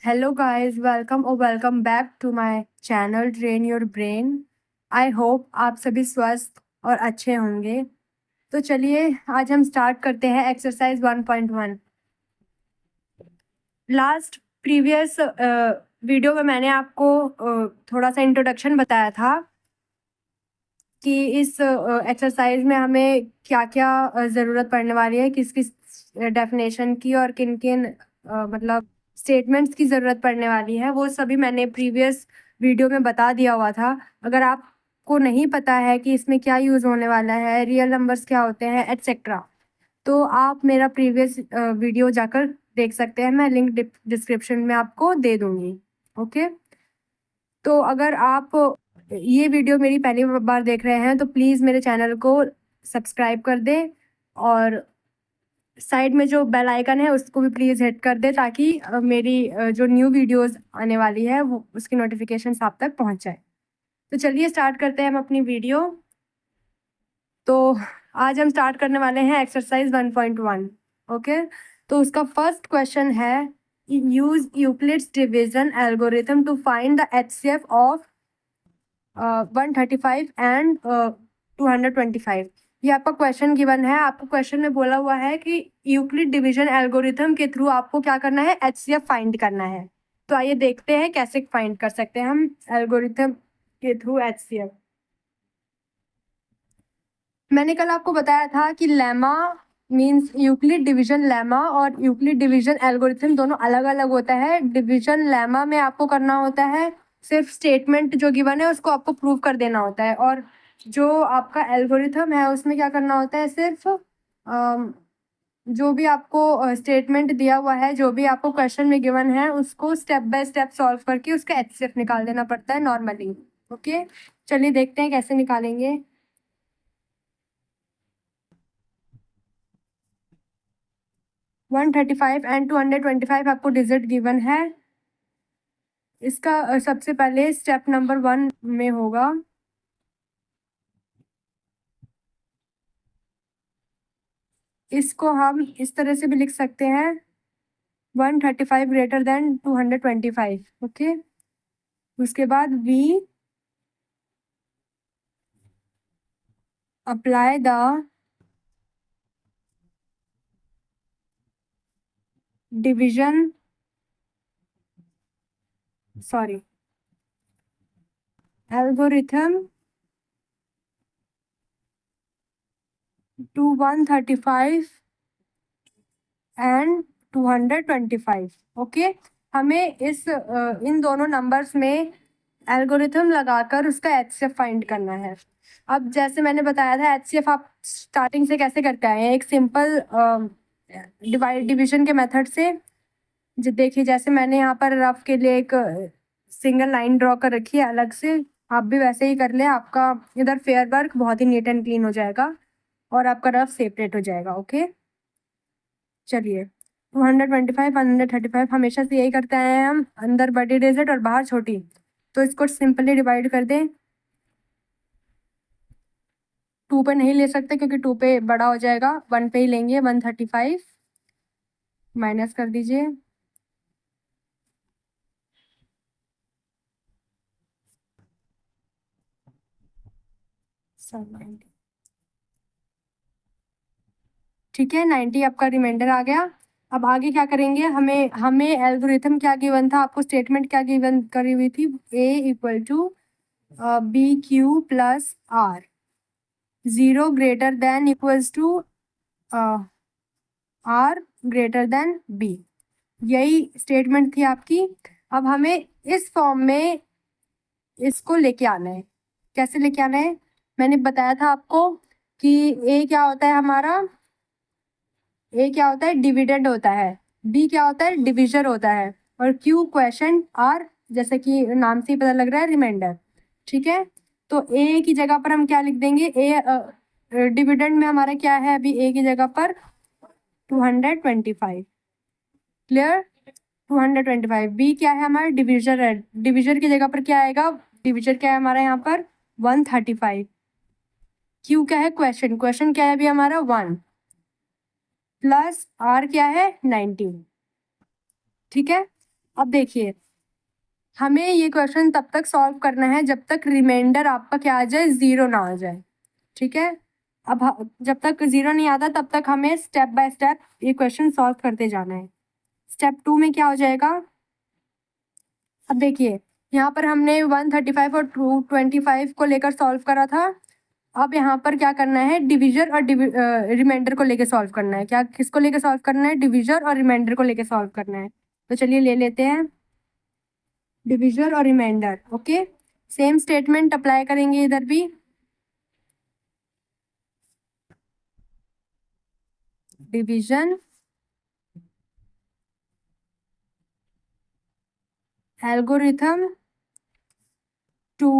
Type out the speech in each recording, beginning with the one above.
Hello guys, welcome back to my channel Train Your Brain. I hope आप सभी स्वस्थ और अच्छे होंगे। तो चलिए आज हम स्टार्ट करते हैं एक्सरसाइज 1.1। लास्ट प्रीवियस वीडियो में मैंने आपको थोड़ा सा इंट्रोडक्शन बताया था कि इस एक्सरसाइज में हमें क्या क्या ज़रूरत पड़ने वाली है, किस किस डेफिनेशन की और किन किन मतलब स्टेटमेंट्स की ज़रूरत पड़ने वाली है, वो सभी मैंने प्रीवियस वीडियो में बता दिया हुआ था। अगर आपको नहीं पता है कि इसमें क्या यूज़ होने वाला है, रियल नंबर्स क्या होते हैं एट्सेट्रा, तो आप मेरा प्रीवियस वीडियो जाकर देख सकते हैं। मैं लिंक डिस्क्रिप्शन में आपको दे दूँगी। ओके, तो अगर आप ये वीडियो मेरी पहली बार देख रहे हैं तो प्लीज़ मेरे चैनल को सब्सक्राइब कर दें और साइड में जो बेल आइकन है उसको भी प्लीज़ हिट कर दें ताकि मेरी जो न्यू वीडियोस आने वाली है वो उसकी नोटिफिकेशंस आप तक पहुंच जाए। तो चलिए स्टार्ट करते हैं हम अपनी वीडियो। तो आज हम स्टार्ट करने वाले हैं एक्सरसाइज 1.1। ओके, तो उसका फर्स्ट क्वेश्चन है use Euclid's division algorithm to find the HCF of 135 and 225। ये आपका क्वेश्चन गिवन है। आपको क्वेश्चन में बोला हुआ है कि यूक्लिड डिवीजन एल्गोरिथम के थ्रू आपको क्या करना है, एचसीएफ फाइंड करना है। तो आइए देखते हैं कैसे फाइंड कर सकते हैं हम एल्गोरिथम के थ्रू एचसीएफ। मैंने कल आपको बताया था कि lemma means Euclid division lemma और यूक्लिड डिवीजन एल्गोरिथम दोनों अलग अलग होता है। डिवीजन लेमा में आपको करना होता है सिर्फ स्टेटमेंट जो गिवन है उसको आपको प्रूव कर देना होता है, और जो आपका एल्गोरिथम है उसमें क्या करना होता है, सिर्फ जो भी आपको स्टेटमेंट दिया हुआ है, जो भी आपको क्वेश्चन में गिवन है उसको स्टेप बाय स्टेप सॉल्व करके उसका एचसीएफ निकाल देना पड़ता है नॉर्मली। ओके, चलिए देखते हैं कैसे निकालेंगे। 135 एंड 225 आपको डिजिट गिवन है। इसका सबसे पहले स्टेप नंबर 1 में होगा इसको हम इस तरह से भी लिख सकते हैं 135 ग्रेटर देन 225। ओके, उसके बाद we apply the division algorithm to 135 and 225। Okay, हमें इन दोनों नंबर्स में एल्गोरिथम लगाकर उसका एचसीएफ फाइंड करना है। अब जैसे मैंने बताया था एचसीएफ आप स्टार्टिंग से कैसे करते आए हैं, एक सिंपल डिवीजन के मेथड से। देखिए जैसे मैंने यहाँ पर रफ के लिए एक सिंगल लाइन ड्रॉ कर रखी है अलग से, आप भी वैसे ही कर लें। आपका इधर फेयर वर्क बहुत ही नीट एंड क्लीन हो जाएगा और आपका रफ सेपरेट हो जाएगा। ओके, चलिए 225 135 हमेशा से यही करते आए हैं हम, अंदर बड़ी डिजिट और बाहर छोटी, तो इसको सिंपली डिवाइड कर दें। 2 पे नहीं ले सकते क्योंकि 2 पे बड़ा हो जाएगा, 1 पे ही लेंगे। 135 माइनस कर दीजिए, ठीक है 90 आपका रिमाइंडर आ गया। अब आगे क्या करेंगे, हमें हमें एल्गोरिथम क्या गिवन था, आपको स्टेटमेंट क्या गिवन करी हुई थी, A equal to b q plus r, 0 greater than equals to r greater than b, यही स्टेटमेंट थी आपकी। अब हमें इस फॉर्म में इसको लेके आना है। कैसे लेके आना है, मैंने बताया था आपको कि ए क्या होता है हमारा, ए क्या होता है, डिविडेंड होता है, बी क्या होता है, डिविजर होता है, और क्यू क्वेश्चन, आर जैसे कि नाम से ही पता लग रहा है रिमाइंडर। ठीक है, तो ए की जगह पर हम क्या लिख देंगे, ए डिविडेंड में हमारा क्या है अभी, ए की जगह पर 225। क्लियर, 225। बी क्या है हमारा, डिविजर है, डिविजर की जगह पर क्या आएगा, डिविजर क्या है हमारा यहाँ पर 135। क्यू क्या है, क्वेश्चन, क्वेश्चन क्या है अभी हमारा 1, प्लस आर क्या है 19। ठीक है, अब देखिए, हमें ये क्वेश्चन तब तक सॉल्व करना है जब तक रिमाइंडर आपका क्या आ जाए, 0 ना आ जाए। ठीक है, अब जब तक 0 नहीं आता तब तक हमें स्टेप बाय स्टेप ये क्वेश्चन सॉल्व करते जाना है। स्टेप 2 में क्या हो जाएगा, अब देखिए यहाँ पर हमने 135 और 225 को लेकर सॉल्व करा था। अब यहाँ पर क्या करना है, डिविजर और रिमाइंडर को लेकर सॉल्व करना है। क्या किसको लेकर सॉल्व करना है, डिविजर और रिमाइंडर को लेकर सॉल्व करना है। तो चलिए ले लेते हैं डिविजर और remainder. Okay, same statement apply करेंगे इधर भी। Division algorithm to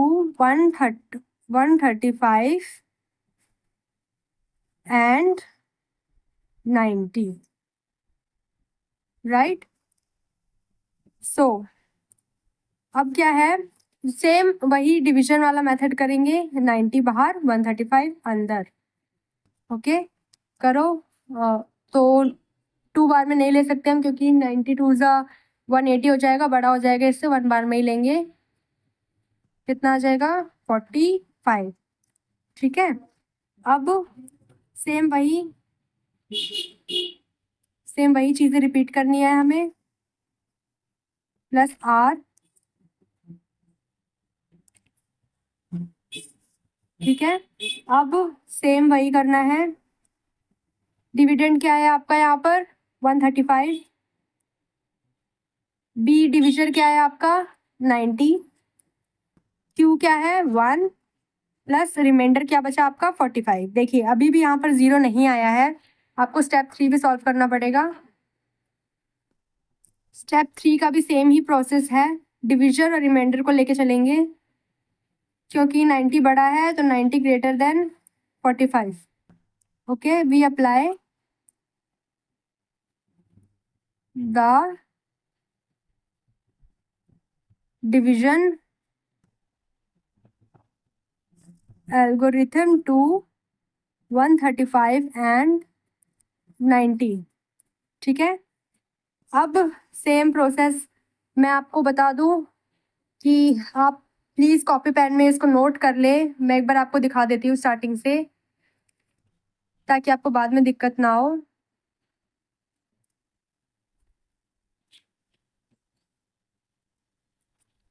135 and 90, right. So अब क्या है, सेम वही डिवीजन वाला मेथड करेंगे, 90 बाहर 135 अंदर। ओके करो। तो 2 बार में नहीं ले सकते हम, क्योंकि 92 ज़ा 180 हो जाएगा, बड़ा हो जाएगा इससे, 1 बार में ही लेंगे। कितना आ जाएगा, 45। ठीक है, अब सेम वही चीज़ें रिपीट करनी है हमें, प्लस आर। ठीक है, अब सेम वही करना है। डिविडेंड क्या है आपका यहाँ पर, 135। बी डिविजन क्या है आपका, 90। क्यू क्या है, 1 प्लस रिमाइंडर क्या बचा आपका, 45। देखिए अभी भी यहाँ पर 0 नहीं आया है, आपको स्टेप 3 भी सॉल्व करना पड़ेगा। स्टेप 3 का भी सेम ही प्रोसेस है, डिविजन और रिमाइंडर को लेके चलेंगे, क्योंकि 90 बड़ा है तो 90 greater than 45। Okay, we apply the division algorithm to 135 and 90। ठीक है, अब सेम प्रोसेस मैं आपको बता दूं कि आप प्लीज़ कॉपी पेन में इसको नोट कर ले। मैं एक बार आपको दिखा देती हूँ स्टार्टिंग से, ताकि आपको बाद में दिक्कत ना हो।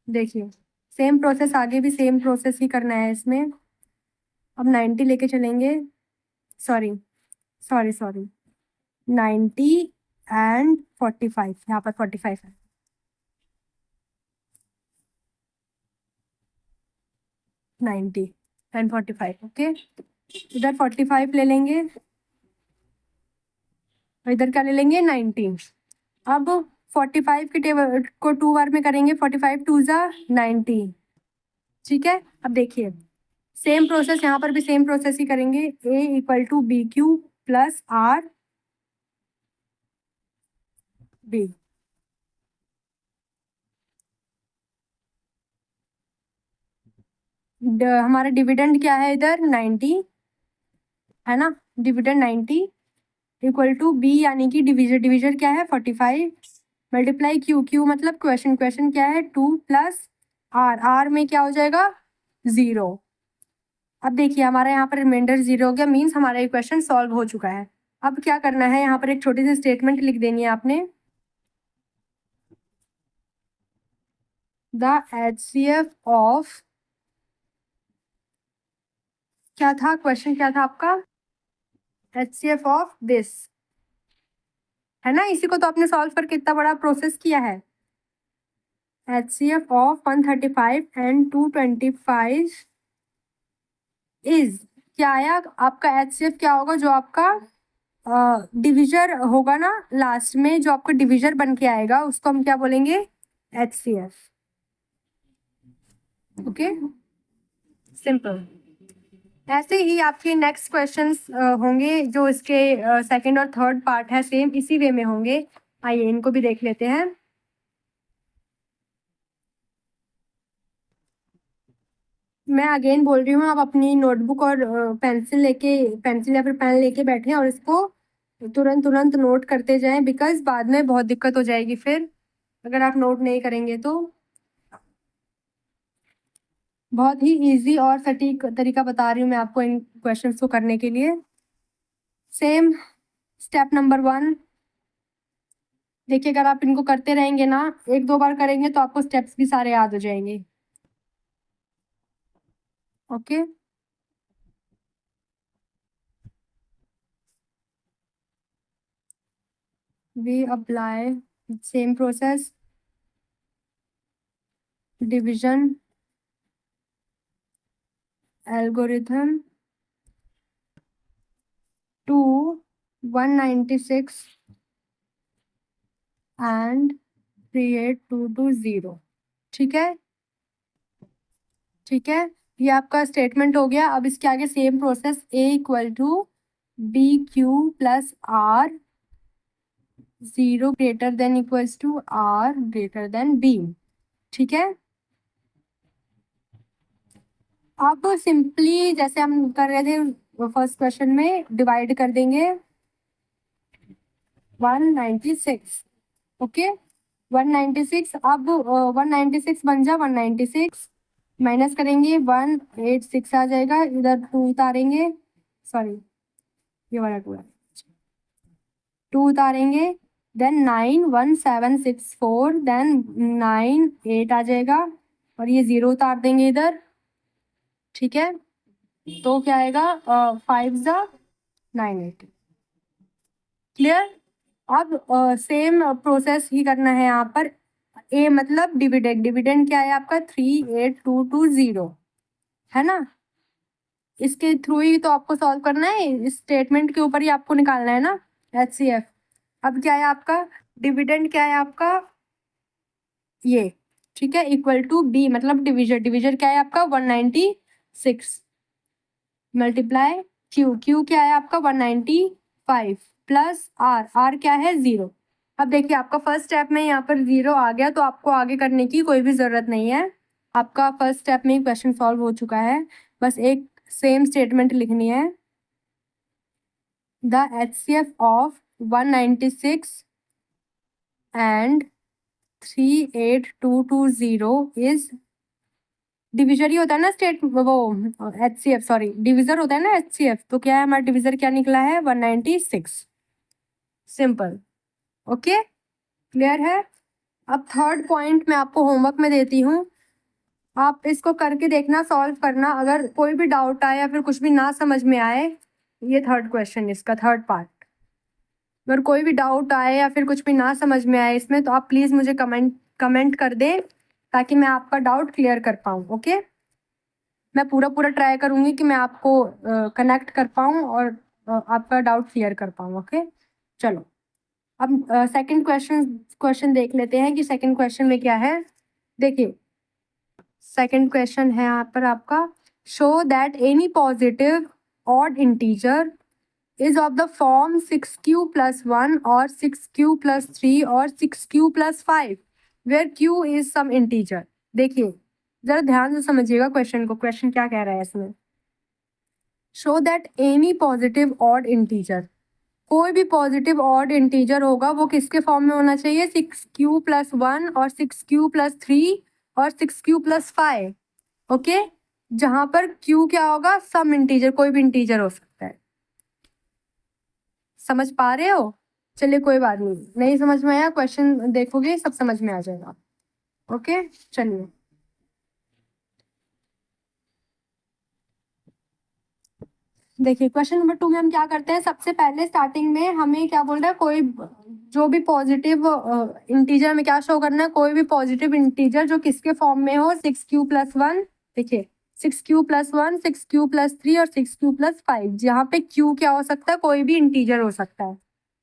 देखिए सेम प्रोसेस, आगे भी सेम प्रोसेस ही करना है इसमें। अब 90 लेके चलेंगे, सॉरी सॉरी सॉरी 90 एंड 45, यहाँ पर 45 है। 90 एंड 45, ओके। इधर 45 ले लेंगे और इधर क्या ले लेंगे, 90। अब 45 के टेबल को 2 बार में करेंगे, 45 2 ज़ा 90। ठीक है, अब देखिए सेम प्रोसेस यहाँ पर भी सेम प्रोसेस ही करेंगे। A equal to b q plus r b. हमारा डिविडेंड क्या है इधर, 90 है ना, डिविडेंड 90 इक्वल टू बी, यानी कि डिविजन क्या है, 45 मल्टीप्लाई क्यू मतलब क्वेश्चन क्या है, 2 प्लस आर में क्या हो जाएगा, 0। अब देखिए हमारा यहाँ पर रिमाइंडर 0 हो गया, मीन्स हमारा ये क्वेश्चन सॉल्व हो चुका है। अब क्या करना है, यहाँ पर एक छोटी सी स्टेटमेंट लिख देनी है आपने, द HCF ऑफ, क्या था क्वेश्चन, क्या था आपका, HCF ऑफ दिस, है ना। इसी को तो आपने सॉल्व करके इतना बड़ा प्रोसेस किया है। HCF ऑफ 135 एंड 225 इज, क्या आया आपका HCF, क्या होगा, जो आपका डिविजर होगा ना लास्ट में, जो आपका डिविजर बन के आएगा उसको हम क्या बोलेंगे, HCF। Okay, simple. ऐसे ही आपके नेक्स्ट क्वेश्चंस होंगे, जो इसके सेकंड और थर्ड पार्ट है, सेम इसी वे में होंगे। आइए इनको भी देख लेते हैं। मैं अगेन बोल रही हूँ, आप अपनी नोटबुक और पेंसिल या फिर पेन लेके बैठे और इसको तुरंत तुरंत नोट करते जाएं, बिकॉज बाद में बहुत दिक्कत हो जाएगी फिर। अगर आप नोट नहीं करेंगे तो। बहुत ही इजी और सटीक तरीका बता रही हूँ मैं आपको इन क्वेश्चंस को करने के लिए। सेम स्टेप नंबर 1, देखिए अगर आप इनको करते रहेंगे ना, 1-2 बार करेंगे तो आपको स्टेप्स भी सारे याद हो जाएंगे। Okay, we apply same process, division algorithm to 196 and create 2 to 0। ठीक है, ठीक है, ये आपका स्टेटमेंट हो गया। अब इसके आगे same process, a equal to b q plus r 0 greater than equals to r greater than b. ठीक है, अब सिंपली जैसे हम कर रहे थे फर्स्ट क्वेश्चन में, डिवाइड कर देंगे 196। ओके, 196। अब 196 बन जा 196, माइनस करेंगे 186 आ जाएगा, इधर 2 उतारेंगे, सॉरी ये वाला 2 है, 2 उतारेंगे, देन 91764, देन 98 आ जाएगा, और ये 0 उतार देंगे इधर। ठीक है, तो क्या आएगा, 5 × 9 क्लियर। अब सेम प्रोसेस ही करना है यहाँ पर। ए मतलब डिविडेंड, डिविडेंड क्या है आपका 38220, है ना। इसके थ्रू ही तो आपको सॉल्व करना है, इस स्टेटमेंट के ऊपर ही आपको निकालना है ना HCF। अब क्या है आपका डिविडेंड, क्या है आपका ये, ठीक है, इक्वल टू बी मतलब डिविजन, डिविजन क्या है आपका 196 मल्टीप्लाई क्यू, क्यू क्या है आपका 195 प्लस आर, आर क्या है 0। अब देखिए आपका फर्स्ट स्टेप में यहाँ पर 0 आ गया, तो आपको आगे करने की कोई भी ज़रूरत नहीं है, आपका फर्स्ट स्टेप में ही क्वेश्चन सॉल्व हो चुका है। बस एक सेम स्टेटमेंट लिखनी है, the HCF of 196 and 38220 is, divisor ही होता है ना स्टेट, वो HCF सॉरी डिविजर होता है ना HCF, तो क्या है हमारा डिविजर क्या निकला है 196। सिंपल, ओके, क्लियर है। अब थर्ड पॉइंट मैं आपको होमवर्क में देती हूँ, आप इसको करके देखना, सॉल्व करना, अगर कोई भी डाउट आए या फिर कुछ भी ना समझ में आए, ये थर्ड क्वेश्चन इसका थर्ड पार्ट, अगर कोई भी डाउट आए या फिर कुछ भी ना समझ में आए इसमें, तो आप प्लीज़ मुझे कमेंट कर दें, ताकि मैं आपका डाउट क्लियर कर पाऊँ। ओके, मैं पूरा पूरा ट्राई करूँगी कि मैं आपको कनेक्ट कर पाऊँ और आपका डाउट क्लियर कर पाऊँ। ओके, चलो अब सेकंड क्वेश्चन देख लेते हैं कि सेकंड क्वेश्चन में क्या है। देखिए सेकंड क्वेश्चन है यहाँ पर आपका, show that any positive odd integer is of the form 6q plus 1 or 6q plus 3 or 6q plus 5 where q is some integer। देखिए जरा ध्यान से समझिएगा क्वेश्चन को, क्वेश्चन क्या कह रहा है इसमें। Show that any positive odd integer, कोई भी पॉजिटिव ऑड इंटीजर होगा वो किसके फॉर्म में होना चाहिए, 6q plus 1 और 6q plus 3 और 6q plus 5। ओके, जहां पर q क्या होगा, सम इंटीजर, कोई भी इंटीजर हो सकता है। समझ पा रहे हो, चलिए कोई बात नहीं, नहीं समझ में आया क्वेश्चन देखोगे सब समझ में आ जाएगा। ओके, चलिए देखिए क्वेश्चन नंबर 2 में हम क्या करते हैं, सबसे पहले स्टार्टिंग में हमें क्या बोल रहा है, कोई जो भी पॉजिटिव इंटीजर में क्या शो करना है, कोई भी पॉजिटिव इंटीजर जो किसके फॉर्म में हो, 6q+1, देखिए 6q+1 6q+3 और 6q+5, जहाँ पे q क्या हो सकता है, कोई भी इंटीजर हो सकता है।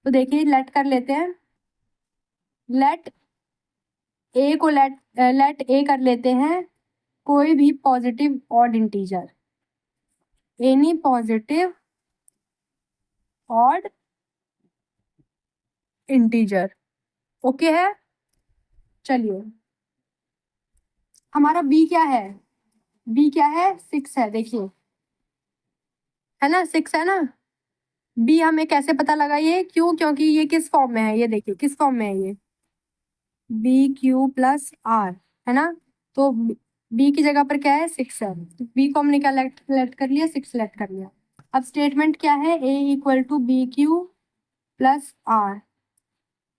तो देखिए लेट कर लेते हैं, लेट ए को लेट ए कर लेते हैं, कोई भी positive odd integer, any positive odd integer. Okay है, चलिए हमारा बी क्या है, बी क्या है 6 है, देखिए है ना 6 है ना। बी हमें कैसे पता लगा, ये क्यों, क्योंकि ये किस फॉर्म में है, ये देखिए किस फॉर्म में है, बी क्यू प्लस आर, है ना। तो बी की जगह पर क्या है, 6 है, तो बी को हमने क्या लेट कर लिया, 6 लेट कर लिया। अब स्टेटमेंट क्या है, a equal to b q plus r,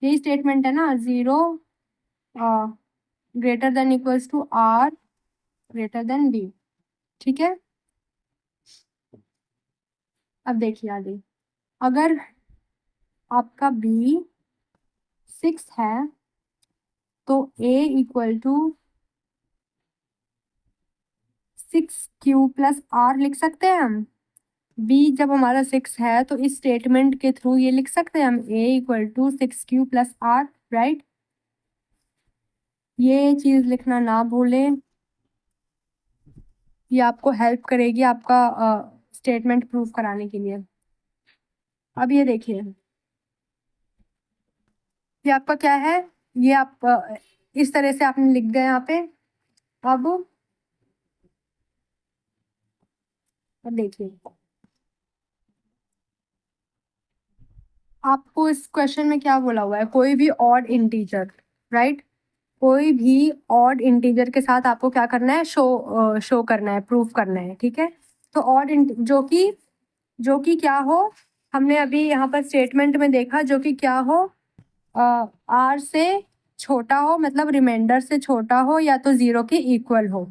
यही स्टेटमेंट है ना। 0 greater than equals to r greater than b, ठीक है। अब देखिए आगे, अगर आपका बी 6 है तो a equal to 6q plus r लिख सकते हैं हम। बी जब हमारा 6 है तो इस स्टेटमेंट के थ्रू ये लिख सकते हैं हम, a equal to 6q plus r, right. ये चीज लिखना ना भूलें, ये आपको हेल्प करेगी आपका स्टेटमेंट प्रूव कराने के लिए। अब ये देखिए, ये आपका क्या है, ये आप इस तरह से आपने लिख दिया यहाँ पे। अब देखिए, आपको इस क्वेश्चन में क्या बोला हुआ है, कोई भी ऑड इंटीजर, राइट, कोई भी ऑड इंटीजर के साथ आपको क्या करना है, शो करना है, प्रूफ करना है, ठीक है। तो ऑड जो कि क्या हो, हमने अभी यहाँ पर स्टेटमेंट में देखा, जो कि क्या हो, आर से छोटा हो, मतलब रिमाइंडर से छोटा हो, या तो 0 के इक्वल हो,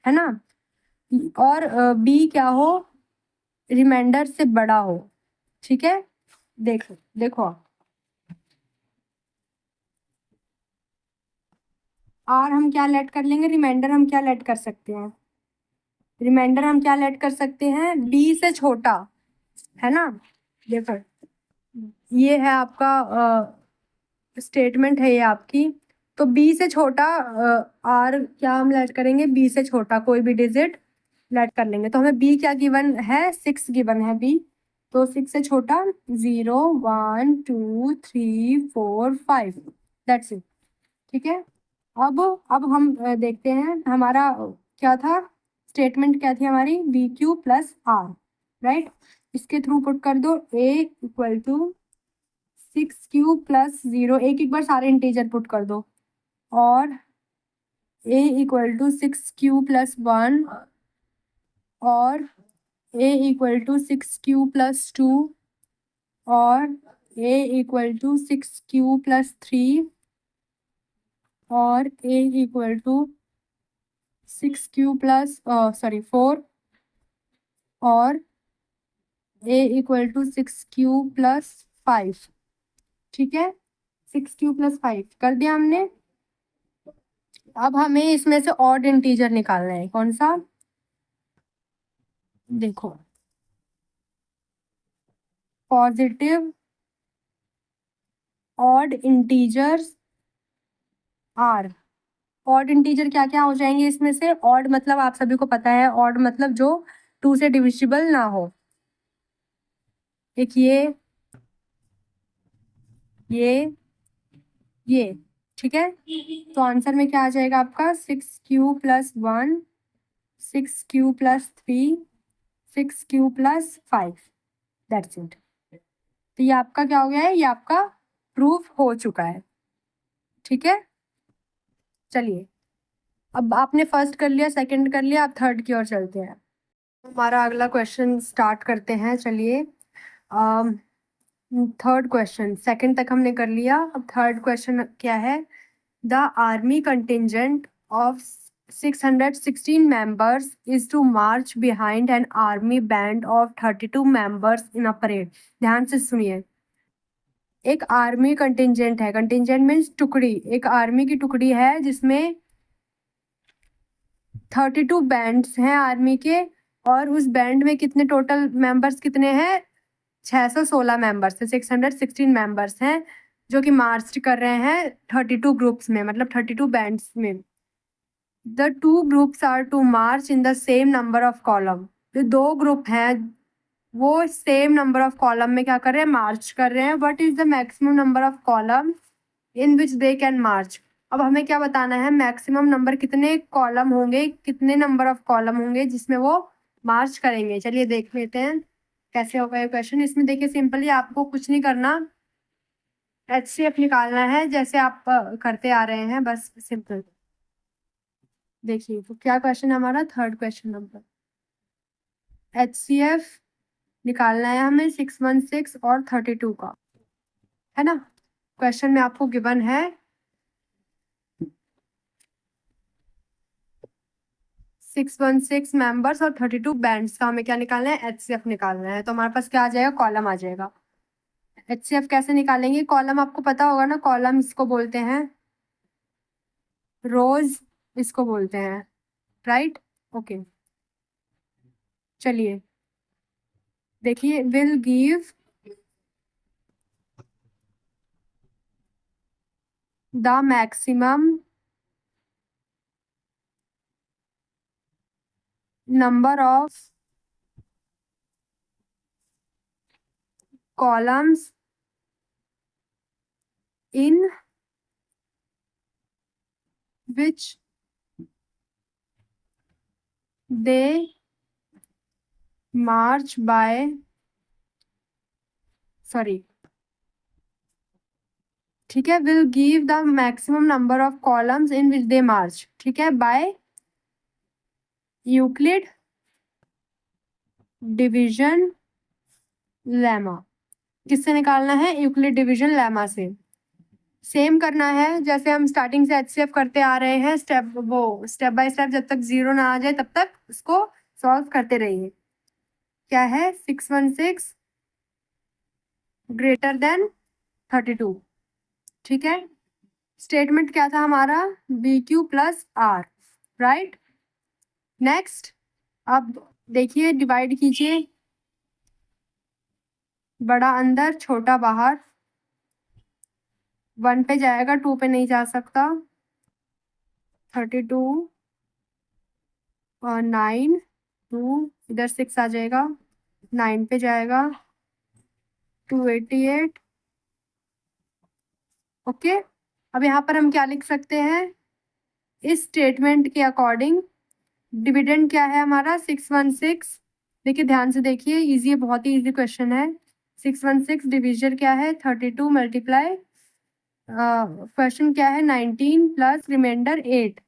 है ना। और बी क्या हो, रिमाइंडर से बड़ा हो, ठीक है। देखो देखो, आर हम क्या लेट कर लेंगे, रिमाइंडर हम क्या लेट कर सकते हैं, रिमाइंडर हम क्या लेट कर सकते हैं, बी से छोटा, है ना। देखो, ये है आपका स्टेटमेंट है ये आपकी। तो बी से छोटा आर क्या हम लेट करेंगे, बी से छोटा कोई भी डिजिट लेट कर लेंगे। तो हमें बी क्या गिवन है, 6 गिवन है बी। तो 6 से छोटा 0 1 2 3 4 5, दैट्स इट, ठीक है। अब हम देखते हैं हमारा क्या था, स्टेटमेंट क्या थी हमारी, b q plus r, right. इसके थ्रू पुट कर दो, ए इक्वल टू 6q प्लस 0, एक बार सारे इंटीजर पुट कर दो, और a equal to 6q plus 1, और a equal to 6q plus 2, और a equal to 6q plus 3, और a equal to 6q plus 4, और a equal to 6q plus 5, ठीक है। 6q प्लस 5 कर दिया हमने। अब हमें इसमें से ऑड इंटीजर निकालना है, कौन सा, देखो, positive odd integers are. Odd integer क्या क्या हो जाएंगे इसमें से, ऑड मतलब आप सभी को पता है, ऑड मतलब जो 2 से डिविजिबल ना हो। एक ये, ठीक है। तो आंसर में क्या आ जाएगा आपका, 6q plus 1, 6q plus 3, 6q plus 5, that's it. तो ये आपका क्या हो गया है, ये आपका प्रूफ हो चुका है, ठीक है। चलिए, अब आपने फर्स्ट कर लिया, सेकंड कर लिया, अब थर्ड की ओर चलते हैं। हमारा अगला क्वेश्चन स्टार्ट करते हैं, चलिए। थर्ड क्वेश्चन, सेकंड तक हमने कर लिया, अब थर्ड क्वेश्चन क्या है, the army contingent of 616 members is to march behind an army band of 32 members in a parade। ध्यान से सुनिए, एक आर्मी कंटिजेंट है, कंटिजेंट मीन्स टुकड़ी, एक आर्मी की टुकड़ी है जिसमें 32 बैंड्स हैं आर्मी के, और उस बैंड में कितने टोटल मेंबर्स कितने हैं, 616 मेंबर्स है, 616 मेंबर्स हैं जो कि मार्च कर रहे हैं 32 ग्रुप्स में, मतलब 32 बैंड्स में। The two groups are to march in the same number of column. जो दो ग्रुप हैं वो सेम नंबर ऑफ कॉलम में क्या कर रहे हैं, मार्च कर रहे हैं। What is the maximum number of column in which they can march. अब हमें क्या बताना है, मैक्सिमम नंबर कितने कॉलम होंगे, कितने नंबर ऑफ कॉलम होंगे जिसमें वो मार्च करेंगे। चलिए देख लेते हैं कैसे होगा ये क्वेश्चन। इसमें देखिए, सिंपली आपको कुछ नहीं करना, HCF निकालना है जैसे आप करते आ रहे हैं, बस सिंपल। देखिए तो क्या क्वेश्चन है हमारा, थर्ड क्वेश्चन नंबर। HCF निकालना है हमें 616 और 32 का, है ना। क्वेश्चन में आपको गिवन है 616 मेंबर्स और 32 बैंड्स का, हमें क्या निकालना है, HCF निकालना है। तो हमारे पास क्या आ जाएगा, कॉलम आ जाएगा। HCF कैसे निकालेंगे, कॉलम आपको पता होगा ना, कॉलम इसको बोलते हैं, रोज इसको बोलते हैं, राइट। ओके चलिए देखिए, will give the maximum number of columns in which they march by, sorry, ठीक है, will give the maximum number of columns in which they march, ठीक है, by यूक्लिड डिवीजन लेमा। किससे निकालना है, यूक्लिड डिवीजन लेमा से। Same करना है जैसे हम स्टार्टिंग से HCF करते आ रहे हैं, स्टेप बाय स्टेप, जब तक 0 ना आ जाए तब तक उसको सॉल्व करते रहिए। क्या है, 616 ग्रेटर देन 32, ठीक है। स्टेटमेंट क्या था हमारा, BQ plus R, right. Next, अब देखिए डिवाइड कीजिए, बड़ा अंदर छोटा बाहर, 1 पे जाएगा, 2 पे नहीं जा सकता, 32 और 9, 2 इधर 6 आ जाएगा, 9 पे जाएगा, 288। ओके, अब यहाँ पर हम क्या लिख सकते हैं, इस स्टेटमेंट के अकॉर्डिंग डिविडेंड क्या है हमारा, 616। देखिए ध्यान से देखिए, इजी है, बहुत ही इजी क्वेश्चन है। 616 डिविजन क्या है, 32 मल्टीप्लाई क्वेश्चन क्या है, 19 प्लस रिमाइंडर 8।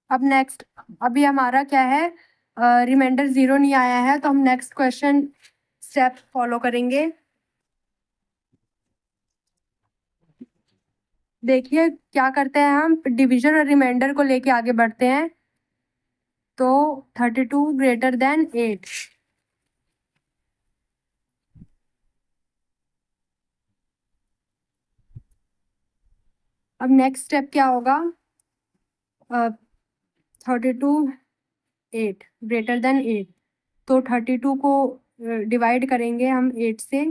अब नेक्स्ट, अभी हमारा क्या है, रिमाइंडर 0 नहीं आया है, तो हम नेक्स्ट क्वेश्चन स्टेप फॉलो करेंगे। देखिए क्या करते हैं हम, डिवीजन और रिमाइंडर को लेके आगे बढ़ते हैं। तो 32 ग्रेटर देन 8, अब नेक्स्ट स्टेप क्या होगा, 32 8 ग्रेटर देन 8, तो 32 को डिवाइड करेंगे हम 8 से,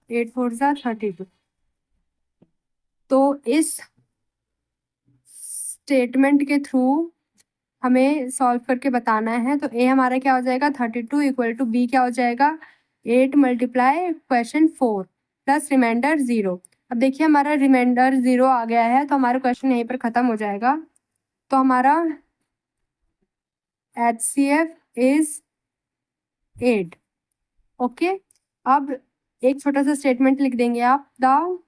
8 4 सा 32। तो इस स्टेटमेंट के थ्रू हमें सॉल्व करके बताना है। तो ए हमारा क्या हो जाएगा, 32 इक्वल टू बी क्या हो जाएगा, 8 मल्टीप्लाई क्वेश्चन 4 प्लस रिमाइंडर 0। अब देखिए हमारा रिमाइंडर 0 आ गया है, तो हमारा क्वेश्चन यहीं पर खत्म हो जाएगा। तो हमारा HCF इज 8। ओके, अब एक छोटा सा स्टेटमेंट लिख देंगे आप, the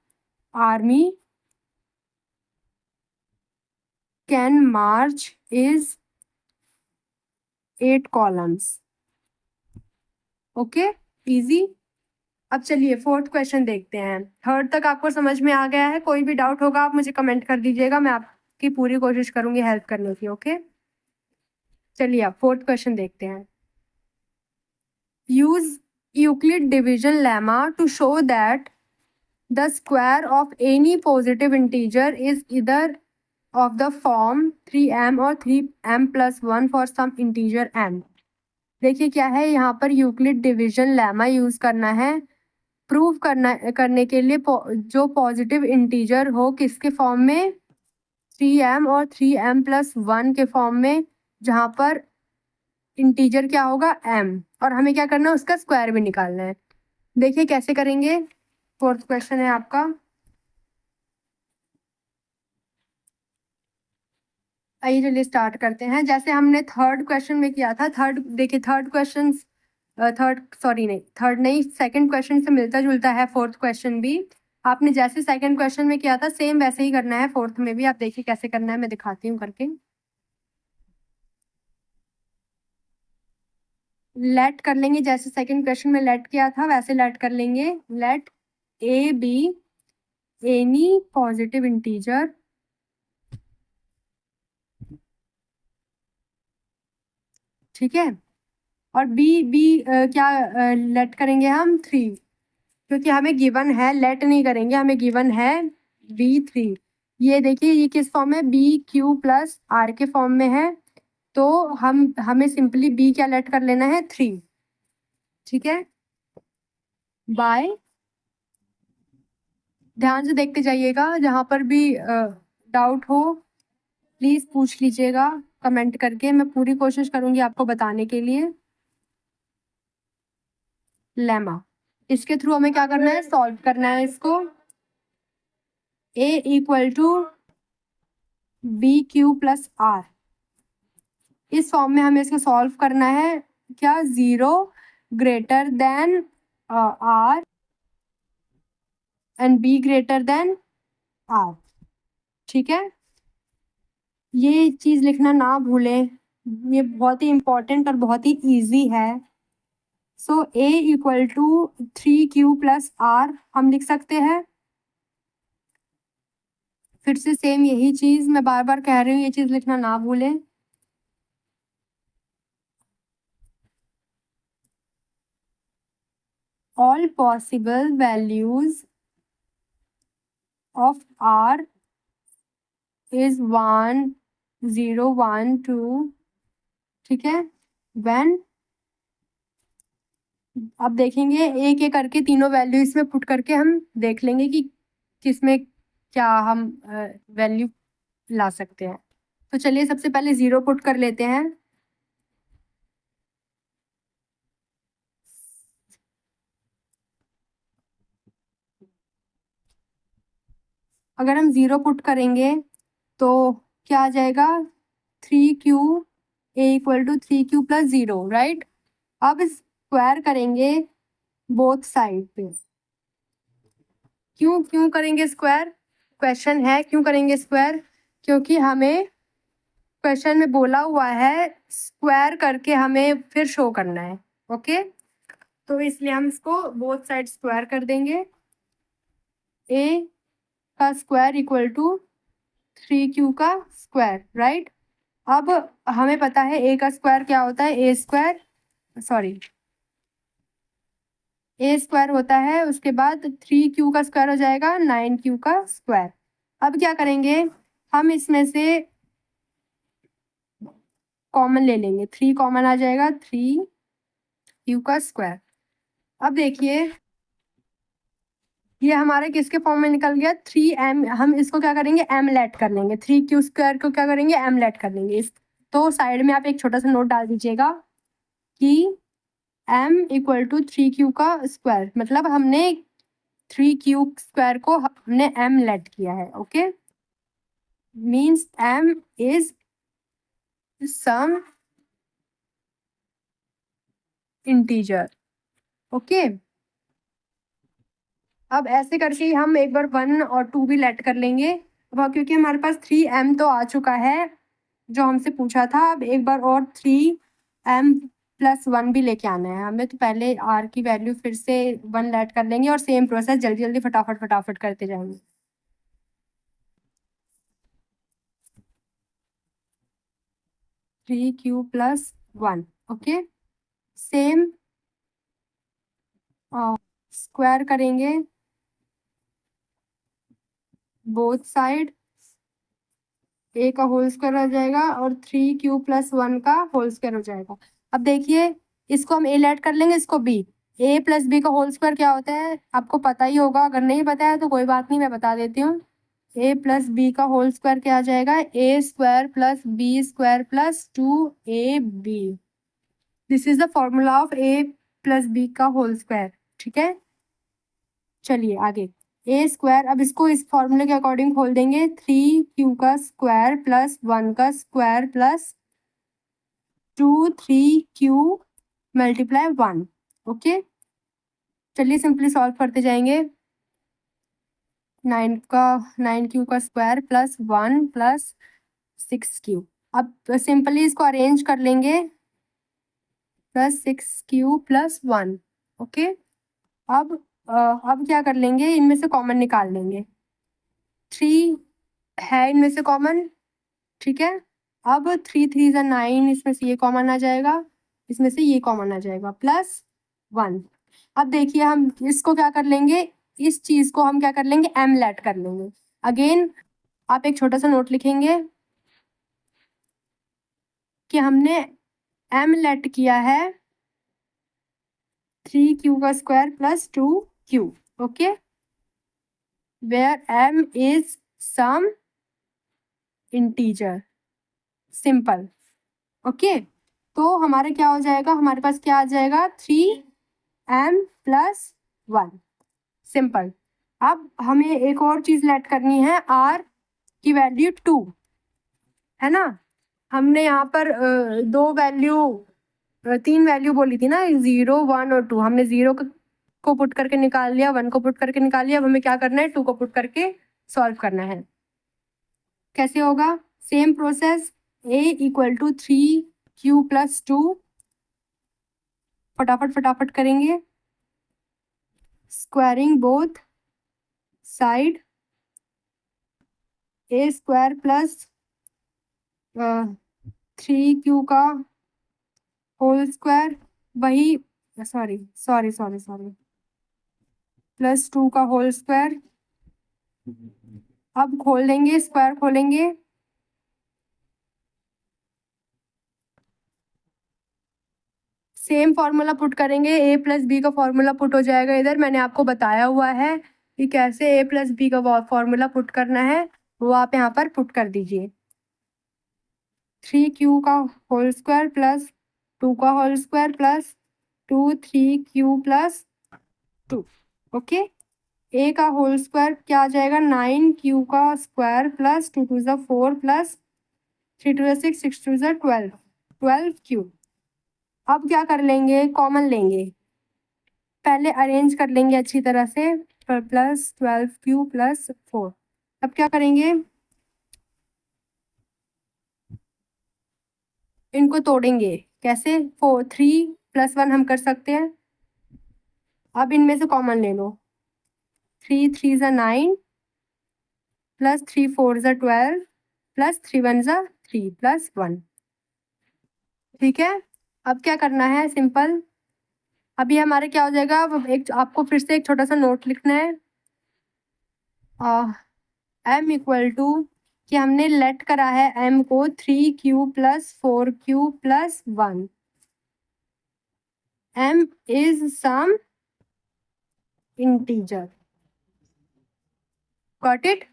army can March is 8 columns. Okay, easy. अब चलिए फोर्थ क्वेश्चन देखते हैं। थर्ड तक आपको समझ में आ गया है, कोई भी डाउट होगा आप मुझे कमेंट कर दीजिएगा, मैं आपकी पूरी कोशिश करूंगी हेल्प करने की। ओके चलिए अब फोर्थ क्वेश्चन देखते हैं। Use Euclid division lemma to show that the square of any positive integer is इधर of the form 3m और 3m plus 1 for some integer m। देखिए क्या है, यहाँ पर यूक्लिड डिवीजन लेमा यूज करना है, प्रूव करने के लिए जो पॉजिटिव इंटीजर हो किसके फॉर्म में, 3m और 3m plus 1 के फॉर्म में, जहाँ पर इंटीजर क्या होगा, m, और हमें क्या करना है, उसका स्क्वायर भी निकालना है। देखिए कैसे करेंगे, फोर्थ क्वेश्चन है आपका। आइए चलिए स्टार्ट करते हैं। जैसे हमने थर्ड क्वेश्चन में किया था, थर्ड नहीं, सेकंड क्वेश्चन से मिलता जुलता है फोर्थ क्वेश्चन भी। आपने जैसे सेकंड क्वेश्चन में किया था सेम वैसे ही करना है फोर्थ में भी। आप देखिए कैसे करना है, मैं दिखाती हूँ करके। लेट कर लेंगे, जैसे सेकंड क्वेश्चन में लेट किया था वैसे लेट कर लेंगे। Let a be any positive integer, ठीक है। और बी बी क्या लेट करेंगे हम 3, क्योंकि हमें गिवन है, लेट नहीं करेंगे, हमें गिवन है B3। ये देखिए ये किस फॉर्म में, बी क्यू प्लस आर के फॉर्म में है। तो हमें सिंपली बी क्या लेट कर लेना है 3, ठीक है। बाय, ध्यान से देखते जाइएगा, जहां पर भी डाउट हो प्लीज पूछ लीजिएगा कमेंट करके, मैं पूरी कोशिश करूंगी आपको बताने के लिए। लेमा, इसके थ्रू हमें क्या करना है, सॉल्व करना है इसको। A equal to b q plus r, इस फॉर्म में हमें इसको सॉल्व करना है। क्या, 0 greater than r and b greater than r, ठीक है। ये चीज लिखना ना भूलें, ये बहुत ही इंपॉर्टेंट और बहुत ही इजी है। So A equal to 3Q plus r हम लिख सकते हैं। फिर से सेम यही चीज मैं बार बार कह रही हूँ, ये चीज लिखना ना भूलें। All possible values of r is 1 0 1 2, ठीक है। व्हेन, अब देखेंगे एक एक करके तीनों वैल्यू इसमें पुट करके हम देख लेंगे कि किसमें क्या हम वैल्यू ला सकते हैं। तो चलिए सबसे पहले 0 पुट कर लेते हैं। अगर हम 0 पुट करेंगे तो क्या आ जाएगा, 3Q A equal to 3Q plus 0, right. अब स्क्वायर करेंगे बोथ साइड पे। क्यों क्यों करेंगे स्क्वायर, क्वेश्चन है क्यों करेंगे स्क्वायर, क्योंकि हमें क्वेश्चन में बोला हुआ है स्क्वायर करके हमें फिर शो करना है, ओके। तो इसलिए हम इसको बोथ साइड स्क्वायर कर देंगे। A का स्क्वायर इक्वल टू 3Q का स्क्वायर, राइट। अब हमें पता है A का स्क्वायर क्या होता है, A स्क्वायर होता है, उसके बाद 3Q का स्क्वायर हो जाएगा 9Q का स्क्वायर। अब क्या करेंगे, हम इसमें से कॉमन ले लेंगे, 3 कॉमन आ जाएगा, 3Q का स्क्वायर। अब देखिए ये हमारे किसके फॉर्म में निकल गया, 3M। हम इसको क्या करेंगे, M लेट कर लेंगे, 3Q स्क्वायर को क्या करेंगे, M लेट कर लेंगे इस। तो साइड में आप एक छोटा सा नोट डाल दीजिएगा कि M इक्वल टू 3Q का स्क्वायर, मतलब हमने 3Q स्क्वायर को हमने M लेट किया है, okay. Means M is some integer, okay. अब ऐसे करके ही हम एक बार 1 और 2 भी लेट कर लेंगे। अब क्योंकि हमारे पास 3M तो आ चुका है जो हमसे पूछा था, अब एक बार और 3M प्लस 1 भी लेके आना है हमें। तो पहले R की वैल्यू फिर से 1 लेट कर लेंगे और सेम प्रोसेस जल्दी जल्दी फटाफट फटाफट करते जाएंगे। Three Q plus 1, okay. Same square करेंगे बोथ साइड, A का होल स्क्वायर हो जाएगा और 3Q प्लस 1 का होल स्क्वायर हो जाएगा। अब देखिए इसको हम A लेट कर लेंगे, इसको B। A प्लस B का होल स्क्वायर क्या होता है आपको पता ही होगा, अगर नहीं पता है तो कोई बात नहीं, मैं बता देती हूँ। A प्लस B का होल स्क्वायर क्या आ जाएगा, A square plus B square plus 2AB। This is the formula of A plus B का होल स्क्वायर, ठीक है। चलिए आगे, ए स्क्वायर, अब इसको इस फॉर्मूले के अकॉर्डिंग खोल देंगे, 3q का स्क्वायर प्लस 1 का square plus 3q multiply 1। Okay, चलिए सिंपली सॉल्व करते जाएंगे। 9q का स्क्वायर प्लस 1 प्लस 6q। अब सिंपली इसको अरेंज कर लेंगे, प्लस 6q प्लस 1। ओके, अब क्या कर लेंगे, इनमें से कॉमन निकाल लेंगे। 3 है इनमें से कॉमन, ठीक है। अब 3 3 ज़ा 9, इसमें से ये कॉमन आ जाएगा, इसमें से ये कॉमन आ जाएगा, प्लस 1। अब देखिए हम इसको क्या कर लेंगे, इस चीज़ को हम क्या कर लेंगे, m लेट कर लेंगे। अगेन आप एक छोटा सा नोट लिखेंगे कि हमने m लेट किया है 3q का square plus 2q। Okay, where m is some integer, simple. Okay, तो हमारे क्या हो जाएगा, हमारे पास क्या आ जाएगा, 3m प्लस 1, सिंपल। अब हमें एक और चीज लेट करनी है, r की वैल्यू 2 है ना। हमने यहाँ पर तीन वैल्यू बोली थी ना, 0 1 और 2। हमने 0 को पुट करके निकाल लिया, 1 को पुट करके निकाल लिया। अब हमें क्या करना है, 2 को पुट करके सॉल्व करना है। कैसे होगा, same process, a equal to 3q plus 2, फटाफट करेंगे, squaring both side, a square plus 3q का होल स्क्वायर, वही सॉरी प्लस 2 का होल स्क्वायर। अब खोल देंगे, स्क्वायर खोलेंगे, सेम फॉर्मूला पुट करेंगे, a प्लस बी का फॉर्मूला पुट हो जाएगा इधर। मैंने आपको बताया हुआ है कि कैसे a प्लस बी का फॉर्मूला पुट करना है, वो आप यहाँ पर पुट कर दीजिए। 3q का होल स्क्वायर प्लस 2 का whole square plus 3q plus 2। Okay, a का होल स्क्वायर क्या आ जाएगा, 9q का स्क्वायर प्लस 2 2 ज़ा 4 प्लस 3 2 ज़ा 6 6 2 ज़ा 12q। अब क्या कर लेंगे, कॉमन लेंगे, पहले अरेंज कर लेंगे अच्छी तरह से, प्लस 12q प्लस 4। अब क्या करेंगे, इनको तोड़ेंगे, कैसे, 3 प्लस 1 हम कर सकते हैं। अब इनमें से कॉमन ले लो, 3 3 ज़ा 9 प्लस 3 4 ज़ा 12 प्लस 3 1 ज़ा 3 प्लस 1। ठीक है, अब क्या करना है, सिंपल। अभी हमारे क्या हो जाएगा, एक आपको फिर से एक छोटा सा नोट लिखना है, m इक्वल टू कि हमने लेट करा है m को 3q plus 4q plus 1। m is some integer, got it.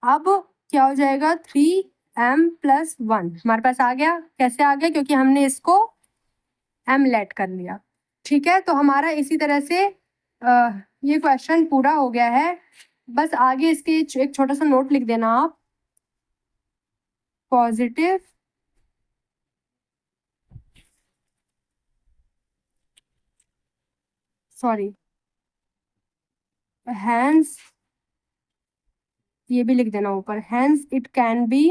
अब क्या हो जाएगा, 3m प्लस 1 हमारे पास आ गया। कैसे आ गया, क्योंकि हमने इसको m लेट कर लिया। ठीक है, तो हमारा इसी तरह से ये क्वेश्चन पूरा हो गया है। बस आगे इसके एक छोटा सा नोट लिख देना आप, पॉजिटिव हैंस, ये भी लिख देना ऊपर, hence it can be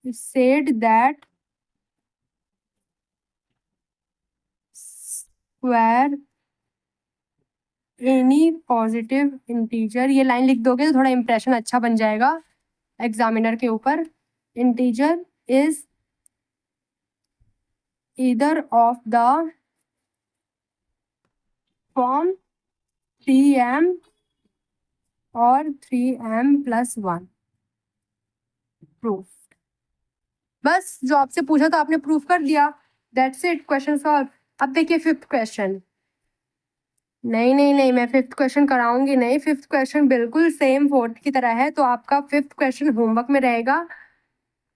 said that square any positive integer. ये लाइन लिख दोगे तो थोड़ा इंप्रेशन अच्छा बन जाएगा एग्जामिनर के ऊपर। Integer is either of the form 3m और 3m प्लस 1, प्रूफ। बस जो आपसे पूछा था आपने प्रूफ कर दिया, दैट्स इट, क्वेश्चन सॉल्व। अब देखिए फिफ्थ क्वेश्चन। नहीं, मैं फिफ्थ क्वेश्चन कराऊंगी नहीं, फिफ्थ क्वेश्चन बिल्कुल सेम फोर्थ की तरह है। तो आपका फिफ्थ क्वेश्चन होमवर्क में रहेगा,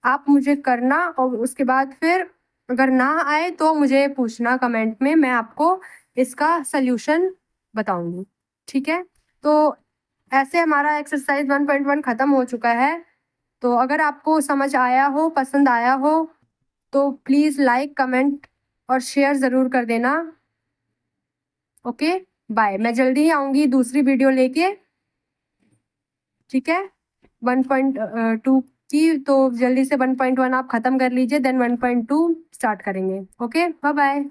आप मुझे करना, और उसके बाद फिर अगर ना आए तो मुझे पूछना कमेंट में, मैं आपको इसका सल्यूशन बताऊंगी। ठीक है, तो ऐसे हमारा एक्सरसाइज 1.1 ख़त्म हो चुका है। तो अगर आपको समझ आया हो, पसंद आया हो, तो प्लीज़ लाइक, कमेंट और शेयर ज़रूर कर देना। Okay, bye. मैं जल्दी ही आऊँगी दूसरी वीडियो लेके, ठीक है? 1.2 की, तो जल्दी से 1.1 आप ख़त्म कर लीजिए, देन 1.2 स्टार्ट करेंगे। Okay, bye bye.